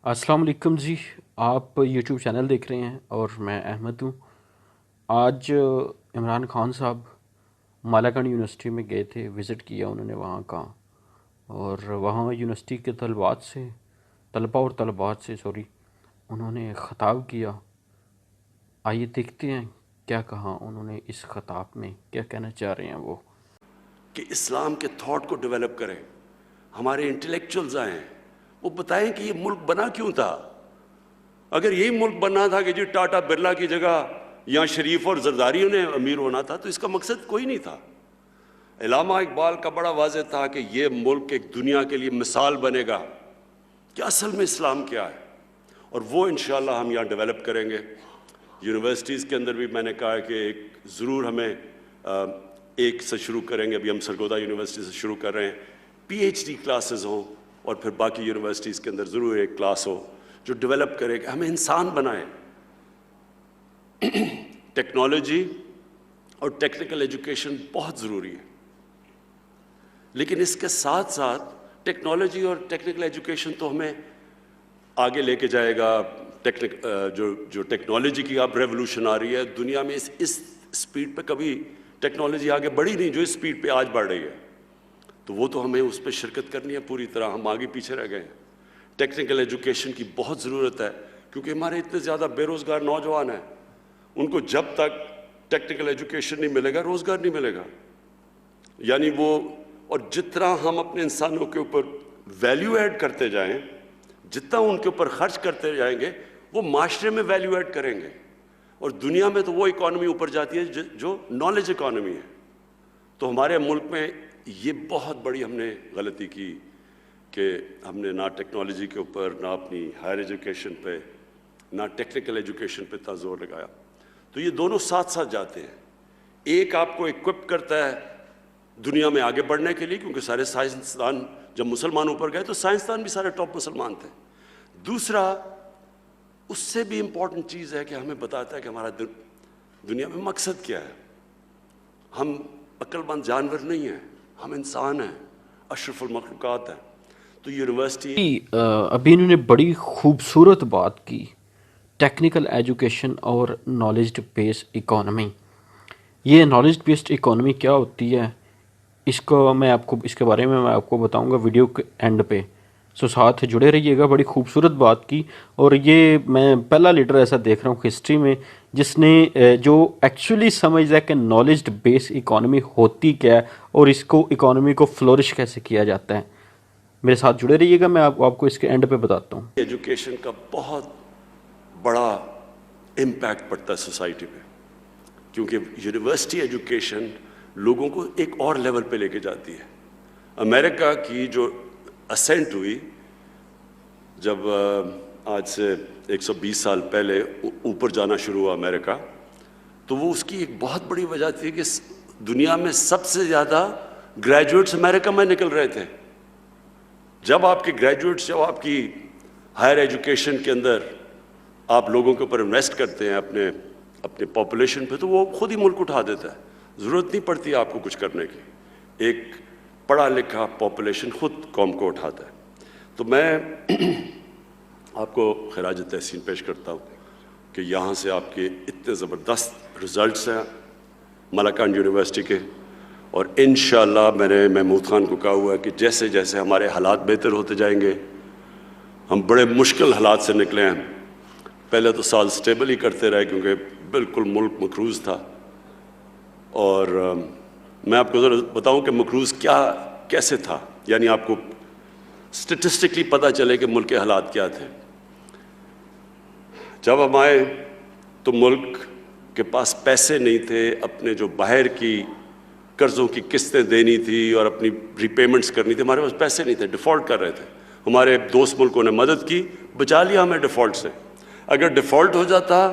السلام علیکم جی. آپ یوٹیوب چینل دیکھ رہے ہیں اور میں احمد ہوں. آج عمران خان صاحب مالاکنڈ یونیورسٹی میں گئے تھے، وزٹ کیا انہوں نے وہاں کا، اور وہاں یونیورسٹی کے طلباء اور طلبات سے انہوں نے خطاب کیا. آئیے دیکھتے ہیں کیا کہا انہوں نے اس خطاب میں، کیا کہنا چاہ رہے ہیں وہ. کہ اسلام کے تھاٹ کو ڈیولپ کریں، ہمارے انٹلیکچوئلز آئیں، وہ بتائیں کہ یہ ملک بنا کیوں تھا. اگر یہی ملک بننا تھا کہ جی ٹاٹا برلا کی جگہ یا شریف اور زرداریوں نے امیر ہونا تھا تو اس کا مقصد کوئی نہیں تھا. علامہ اقبال کا بڑا واضح تھا کہ یہ ملک ایک دنیا کے لیے مثال بنے گا کہ اصل میں اسلام کیا ہے، اور وہ انشاءاللہ ہم یہاں ڈیولپ کریں گے. یونیورسٹیز کے اندر بھی میں نے کہا کہ ایک ضرور ہمیں ایک سے شروع کریں گے. ابھی ہم سرگودا یونیورسٹی سے شروع کر رہے ہیں. پی ایچ ڈی کلاسز ہوں اور پھر باقی یونیورسٹیز کے اندر ضرور ایک کلاس ہو جو ڈیولپ کرے کہ ہمیں انسان بنائیں. ٹیکنالوجی اور ٹیکنیکل ایجوکیشن بہت ضروری ہے، لیکن اس کے ساتھ ساتھ ٹیکنالوجی اور ٹیکنیکل ایجوکیشن تو ہمیں آگے لے کے جائے گا. جو ٹیکنالوجی کی اب ریولوشن آ رہی ہے دنیا میں، اس سپیڈ پہ کبھی ٹیکنالوجی آگے بڑھی نہیں جو اس سپیڈ پہ آج بڑھ رہی ہے. تو وہ تو ہمیں اس پہ شرکت کرنی ہے پوری طرح. ہم آگے پیچھے رہ گئے ہیں. ٹیکنیکل ایجوکیشن کی بہت ضرورت ہے کیونکہ ہمارے اتنے زیادہ بے روزگار نوجوان ہیں، ان کو جب تک ٹیکنیکل ایجوکیشن نہیں ملے گا روزگار نہیں ملے گا. یعنی اور جتنا ہم اپنے انسانوں کے اوپر ویلیو ایڈ کرتے جائیں، جتنا ان کے اوپر خرچ کرتے جائیں گے وہ معاشرے میں ویلیو ایڈ کریں گے. اور دنیا میں تو وہ اکانومی اوپر جاتی ہے جو نالج اکانومی ہے. تو ہمارے ملک میں یہ بہت بڑی ہم نے غلطی کی کہ ہم نے نہ ٹیکنالوجی کے اوپر، نہ اپنی ہائر ایجوکیشن پہ، نہ ٹیکنیکل ایجوکیشن پہ اتنا زور لگایا. تو یہ دونوں ساتھ ساتھ جاتے ہیں. ایک آپ کو ایکوپ کرتا ہے دنیا میں آگے بڑھنے کے لیے کیونکہ سارے سائنسدان جب مسلمانوں پر گئے تو سائنسدان بھی سارے ٹاپ مسلمان تھے. دوسرا اس سے بھی امپورٹنٹ چیز ہے کہ ہمیں بتاتا ہے کہ ہمارا دنیا میں مقصد کیا ہے. ہم عقل مند جانور نہیں ہیں، ہم انسان ہیں، اشرف المخلوقات ہیں. تو یونیورسٹی ابھی انہوں نے بڑی خوبصورت بات کی، ٹیکنیکل ایجوکیشن اور نالج بیسڈ اکانومی. یہ نالج بیسڈ اکانومی کیا ہوتی ہے اس کے بارے میں آپ کو بتاؤں گا ویڈیو کے اینڈ پہ. ساتھ جڑے رہیے گا. بڑی خوبصورت بات کی، اور یہ میں پہلا لیڈر ایسا دیکھ رہا ہوں ہسٹری میں جس نے جو ایکچولی سمجھتا ہے کہ نالج بیس اکانومی ہوتی کیا ہے اور اس کو اکانومی کو فلورش کیسے کیا جاتا ہے. میرے ساتھ جڑے رہیے گا، میں آپ کو اس کے اینڈ پہ بتاتا ہوں. ایجوکیشن کا بہت بڑا امپیکٹ پڑتا ہے سوسائٹی پہ کیونکہ یونیورسٹی ایجوکیشن لوگوں کو ایک اور لیول پہ لے کے جاتی ہے. امریکہ کی جو اسینٹ ہوئی جب آج سے 120 سال پہلے اوپر جانا شروع ہوا امریکہ، تو وہ اس کی ایک بہت بڑی وجہ تھی کہ دنیا میں سب سے زیادہ گریجویٹس امریکہ میں نکل رہے تھے. جب آپ کی ہائر ایجوکیشن کے اندر آپ لوگوں کے اوپر انویسٹ کرتے ہیں اپنے پاپولیشن پہ، تو وہ خود ہی ملک اٹھا دیتا ہے. ضرورت نہیں پڑتی آپ کو کچھ کرنے کی. ایک پڑھا لکھا پاپولیشن خود قوم کو اٹھاتا ہے. تو میں آپ کو خراج تحسین پیش کرتا ہوں کہ یہاں سے آپ کے اتنے زبردست رزلٹس ہیں مالاکنڈ یونیورسٹی کے، اور انشاءاللہ میں نے محمود خان کو کہا ہوا ہے کہ جیسے جیسے ہمارے حالات بہتر ہوتے جائیں گے، ہم بڑے مشکل حالات سے نکلے ہیں. پہلے تو سال سٹیبل ہی کرتے رہے کیونکہ بالکل ملک مقروض تھا. اور میں آپ کو ذرا بتاؤں کہ مقروض کیسے تھا، یعنی آپ کو سٹیٹسٹکلی پتہ چلے کہ ملک کے حالات کیا تھے. جب ہم آئے تو ملک کے پاس پیسے نہیں تھے، اپنے جو باہر کی قرضوں کی قسطیں دینی تھی اور اپنی ری پیمنٹس کرنی تھی، ہمارے پاس پیسے نہیں تھے، ڈیفالٹ کر رہے تھے. ہمارے دوست ملکوں نے مدد کی، بچا لیا ہمیں ڈیفالٹ سے. اگر ڈیفالٹ ہو جاتا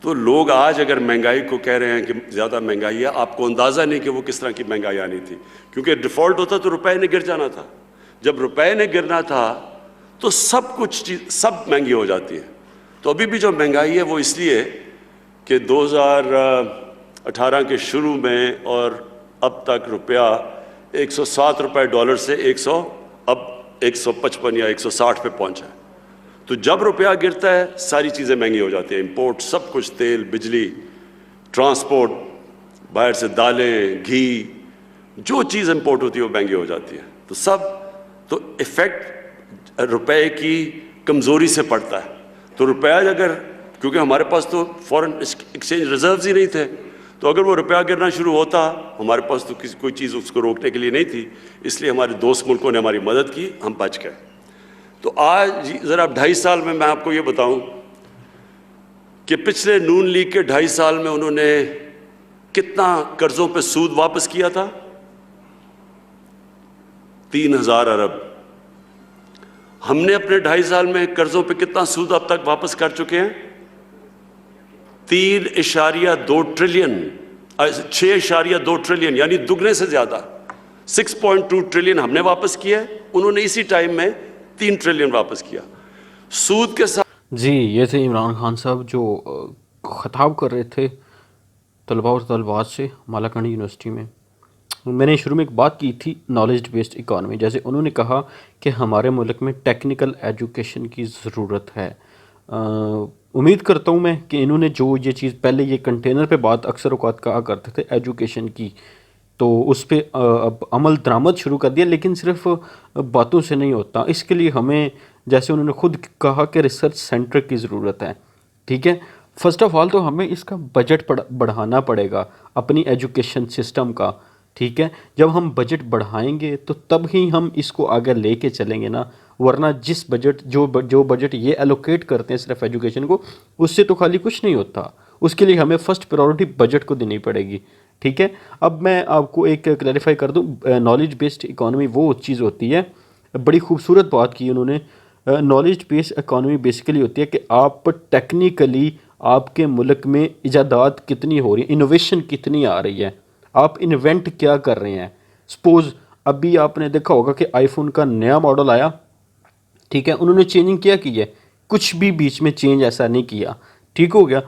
تو لوگ آج اگر مہنگائی کو کہہ رہے ہیں کہ زیادہ مہنگائی ہے، آپ کو اندازہ نہیں کہ وہ کس طرح کی مہنگائی آنی تھی. کیونکہ ڈیفالٹ ہوتا تو روپے نے گر جانا تھا. جب روپے نے گرنا تھا تو سب مہنگی ہو جاتی ہے. تو ابھی بھی جو مہنگائی ہے وہ اس لیے کہ 2018 کے شروع میں اور اب تک روپیہ 107 روپے ڈالر سے اب 155 یا 160 پہ پہنچا ہے. تو جب روپیہ گرتا ہے ساری چیزیں مہنگی ہو جاتی ہیں، امپورٹ سب کچھ، تیل، بجلی، ٹرانسپورٹ، باہر سے دالیں، گھی، جو چیز امپورٹ ہوتی ہے وہ مہنگی ہو جاتی ہے. تو ایفیکٹ روپے کی کمزوری سے پڑتا ہے. تو روپیہ اگر، کیونکہ ہمارے پاس تو فورن ایکسچینج ریزروز ہی نہیں تھے، تو اگر وہ روپیہ گرنا شروع ہوتا، ہمارے پاس تو کوئی چیز اس کو روکنے کے لیے نہیں تھی، اس لیے ہمارے دوست ملکوں نے ہماری مدد کی، ہم بچ گئے. تو آج ذرا 2.5 سال میں آپ کو یہ بتاؤں کہ پچھلے نون لیگ کے 2.5 سال میں انہوں نے کتنا قرضوں پہ سود واپس کیا تھا؟ 3,000 ارب. ہم نے اپنے 2.5 سال میں قرضوں پہ کتنا سود اب تک واپس کر چکے ہیں؟ 3.2 ٹریلین، 6.2 ٹریلین، یعنی دگنے سے زیادہ. 6.2 ٹریلین ہم نے واپس کیا ہے، انہوں نے اسی ٹائم میں 3 ٹریلین واپس کیا. سود کے ساتھ جی یہ تھے عمران خان صاحب جو خطاب کر رہے تھے طلباء اور طالبات سے مالاکنڈ یونیورسٹی میں. میں نے شروع میں ایک بات کی تھی نالج بیسڈ اکانومی، جیسے انہوں نے کہا کہ ہمارے ملک میں ٹیکنیکل ایجوکیشن کی ضرورت ہے. امید کرتا ہوں میں کہ انہوں نے جو یہ چیز پہلے یہ کنٹینر پہ بات اکثر اوقات کہا کرتے تھے ایجوکیشن کی، تو اس پہ اب عمل درآمد شروع کر دیا، لیکن صرف باتوں سے نہیں ہوتا. اس کے لیے ہمیں، جیسے انہوں نے خود کہا کہ ریسرچ سینٹر کی ضرورت ہے. ٹھیک ہے، فرسٹ آف آل تو ہمیں اس کا بجٹ بڑھانا پڑے گا اپنی ایجوکیشن سسٹم کا. ٹھیک ہے، جب ہم بجٹ بڑھائیں گے تو تب ہی ہم اس کو آگے لے کے چلیں گے نا، ورنہ جس بجٹ جو بجٹ یہ ایلوکیٹ کرتے ہیں صرف ایجوکیشن کو، اس سے تو خالی کچھ نہیں ہوتا. اس کے لیے ہمیں فرسٹ پرائورٹی بجٹ کو دینی پڑے گی. ٹھیک ہے، اب میں آپ کو ایک کلیریفائی کر دوں، نالج بیسڈ اکانومی وہ چیز ہوتی ہے، بڑی خوبصورت بات کی انہوں نے. نالج بیسڈ اکانومی بیسیکلی ہوتی ہے کہ آپ ٹیکنیکلی آپ کے ملک میں ایجادات کتنی ہو رہی ہیں، انوویشن کتنی آ رہی ہے، آپ انوینٹ کیا کر رہے ہیں. سپوز ابھی آپ نے دیکھا ہوگا کہ آئی فون کا نیا ماڈل آیا، ٹھیک ہے، انہوں نے چینجنگ کیا کی ہے؟ کچھ بھی بیچ میں چینج ایسا نہیں کیا. ٹھیک ہو گیا،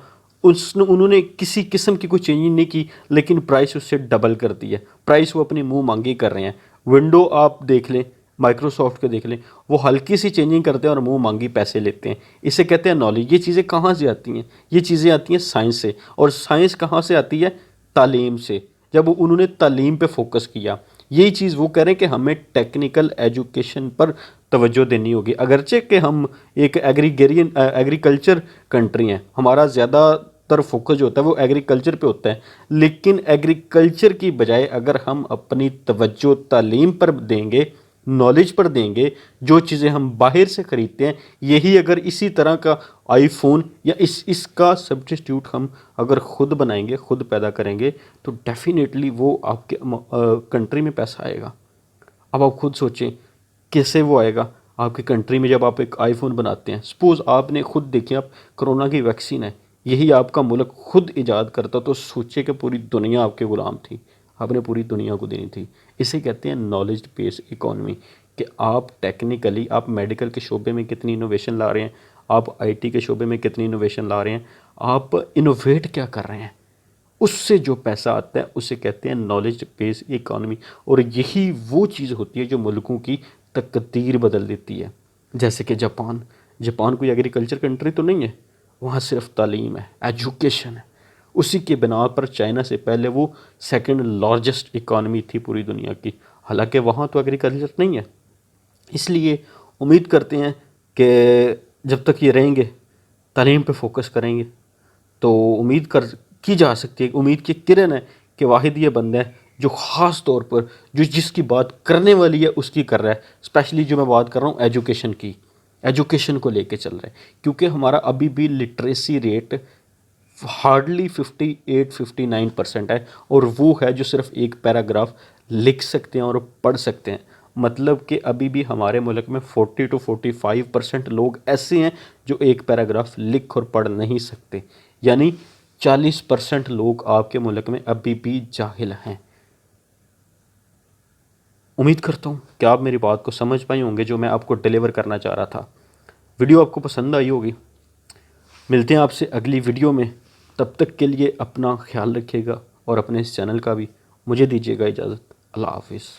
انہوں نے کسی قسم کی کوئی چینجنگ نہیں کی، لیکن پرائس اس سے ڈبل کر دی ہے. پرائس وہ اپنی منہ مانگی کر رہے ہیں. ونڈو آپ دیکھ لیں، مائکروسافٹ کے دیکھ لیں، وہ ہلکی سی چینجنگ کرتے ہیں اور منہ مانگی پیسے لیتے ہیں. اسے کہتے ہیں نالج. یہ چیزیں کہاں سے آتی ہیں؟ یہ چیزیں آتی ہیں سائنس سے. اور سائنس کہاں سے آتی ہے؟ تعلیم سے. جب انہوں نے تعلیم پہ فوکس کیا، یہی چیز وہ کہہ رہے ہیں کہ ہمیں ٹیکنیکل ایجوکیشن پر توجہ دینی ہوگی. اگرچہ کہ ہم ایک ایگریکلچر کنٹری ہیں، ہمارا زیادہ تر فوکس جو ہوتا ہے وہ ایگریکلچر پہ ہوتا ہے، لیکن ایگریکلچر کی بجائے اگر ہم اپنی توجہ تعلیم پر دیں گے، نالج پر دیں گے، جو چیزیں ہم باہر سے خریدتے ہیں، یہی اگر اسی طرح کا آئی فون یا اس کا سبسٹیٹیوٹ ہم اگر خود بنائیں گے، خود پیدا کریں گے، تو ڈیفینیٹلی وہ آپ کے کنٹری میں پیسہ آئے گا. اب آپ خود سوچیں کیسے وہ آئے گا آپ کی کنٹری میں. جب آپ ایک آئی فون بناتے ہیں، سپوز آپ نے خود دیکھیں، آپ کرونا کی ویکسین ہے، یہی آپ کا ملک خود ایجاد کرتا، تو سوچے کہ پوری دنیا آپ کے غلام تھی، آپ نے پوری دنیا کو دینی تھی. اسے کہتے ہیں نالج بیس اکانومی، کہ آپ ٹیکنیکلی، آپ میڈیکل کے شعبے میں کتنی انوویشن لا رہے ہیں، آپ آئی ٹی کے شعبے میں کتنی انوویشن لا رہے ہیں، آپ انوویٹ کیا کر رہے ہیں. اس سے جو پیسہ آتا ہے اسے کہتے ہیں نالج بیس اکانومی. اور یہی وہ چیز ہوتی ہے جو ملکوں کی تقدیر بدل دیتی ہے. جیسے کہ جاپان کوئی ایگریکلچر کنٹری تو نہیں ہے، وہاں صرف تعلیم ہے، ایجوکیشن ہے. اسی کے بنا پر چائنا سے پہلے وہ سیکنڈ لارجسٹ اکانومی تھی پوری دنیا کی، حالانکہ وہاں تو ایگریکلچر نہیں ہے. اس لیے امید کرتے ہیں کہ جب تک یہ رہیں گے، تعلیم پہ فوکس کریں گے، تو امید کی جا سکتی ہے، امید کی کرن ہے کہ واحد یہ بندہ ہے جو خاص طور پر جس کی بات کرنے والی ہے اس کی کر رہا ہے. اسپیشلی جو میں بات کر رہا ہوں ایجوکیشن کی، ایجوکیشن کو لے کے چل رہا ہے، کیونکہ ہمارا ابھی بھی لٹریسی ریٹ ہارڈلی 58-59% ہے، اور وہ ہے جو صرف ایک پیراگراف لکھ سکتے ہیں اور پڑھ سکتے ہیں. مطلب کہ ابھی بھی ہمارے ملک میں 40-45% لوگ ایسے ہیں جو ایک پیراگراف لکھ اور پڑھ نہیں سکتے، یعنی 40% لوگ آپ کے ملک میں ابھی بھی جاہل ہیں. امید کرتا ہوں کہ آپ میری بات کو سمجھ پائے ہوں گے جو میں آپ کو ڈیلیور کرنا چاہ رہا تھا. ویڈیو آپ کو پسند آئی ہوگی. ملتے ہیں آپ سے اگلی ویڈیو میں. تب تک کے لیے اپنا خیال رکھیے گا اور اپنے اس چینل کا بھی. مجھے دیجیے گا اجازت. اللہ حافظ.